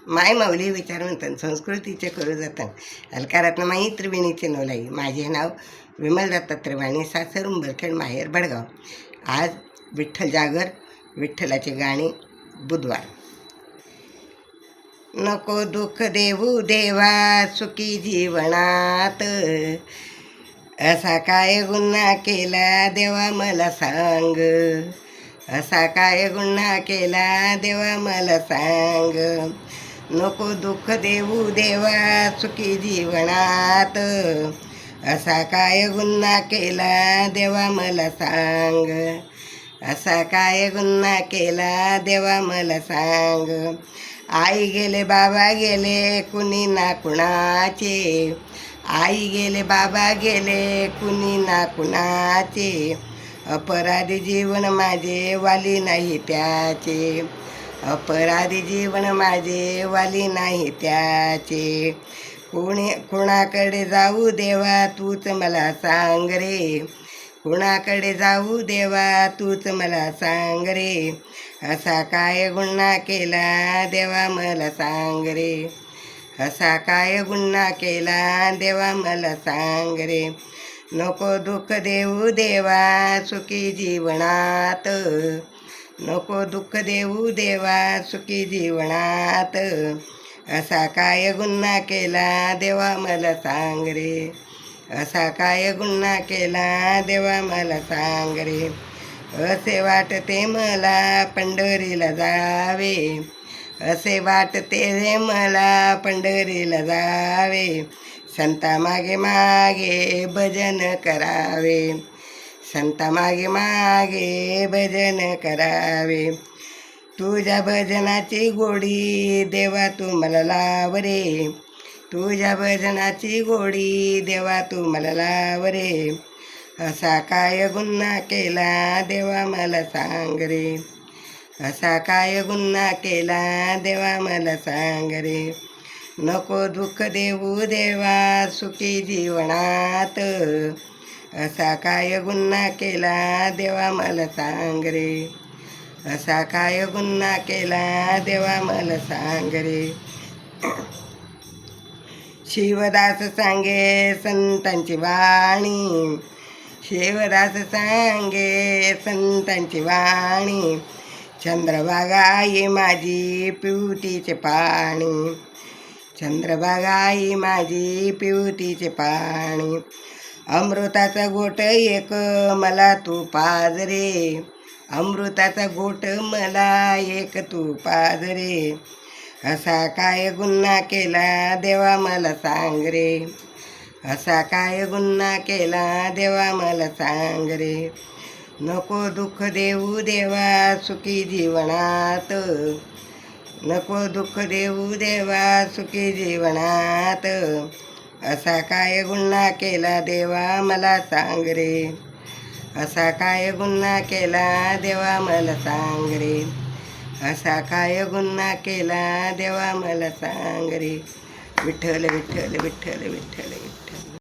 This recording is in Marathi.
माय माऊली विचारवंतन संस्कृतीचे करू जतन अलकारातनं माई त्रिवेणीचे नवलाई. माझे नाव विमल दत्तात्रय वाणी, सासर उंबरखेड, माहेर भडगाव. आज विठ्ठल जागर, विठ्ठलाचे गाणे, बुधवार. नको दुःख देऊ देवा सुखी जीवनात, असा काय गुन्हा केला देवा मला सांग. असा काय गुन्हा केला देवा मला सांग. नको दुःख देऊ देवा सुखी जीवनात, असा काय गुन्हा केला देवा मला सांग. असा काय गुन्हा केला देवा मला सांग. आई गेले बाबा गेले कुणी ना कुणाचे, आई गेले बाबा गेले कुणी ना कुणाचे. अपराधी जीवन माझे वाली नाही त्याचे, अपराधी जीवन माझे वाली नाही त्याचे. कुणाकडे जाऊ देवा तूच मला सांग रे, कुणाकडे जाऊ देवा तूच मला सांग रे. असा काय गुन्हा केला देवा मला सांग रे. असा काय गुन्हा केला देवा मला सांग रे. नको दुःख देऊ देवा सुखी जीवनात, नको दुःख देऊ देवा सुखी जीवनात. असा काय गुन्हा केला देवा मला सांग रे. असा काय गुन्हा केला देवा मला सांग रे. असे वाटते मला पंढरीला जावे, असे वाटते रे मला पंढरीला जावे. संता मागे मागे भजन करावे, संता मागे मागे भजन करावे. तुझ्या भजनाची गोडी देवा तू मला लाव रे, तुझ्या भजनाची गोडी देवा तू मला लाव रे. असा काय गुन्हा केला देवा मला सांग रे. असा काय गुन्हा केला देवा मला सांग रे. नको दुःख देऊ देवा सुखी जीवनात, असा काय गुन्हा केला देवा मला सांग रे. असा काय गुन्हा केला देवा मला सांग रे. शिवदास सांगे संतांची वाणी, शिवदास सांगे संतांची वाणी. चंद्रभागा आई माझी पिवटीचे पाणी, चंद्रभागा आई माझी पिवटीचे पाणी. अमृताचा गोट एक मला तू पाज रे, अमृताचा गोट मला एक तू पाज रे. असा काय गुन्हा केला देवा मला सांग रे. असा काय गुन्हा केला देवा मला सांग रे. नको दुःख देऊ देवा सुखी जीवनात, नको दुःख देऊ देवा सुखी जीवनात. असा काय गुन्हा केला देवा मला सांग रे. असा काय गुन्हा केला देवा मला सांग रे. असा काय गुन्हा केला देवा मला सांग रे. विठ्ठल विठ्ठल विठ्ठल विठ्ठल विठ्ठल.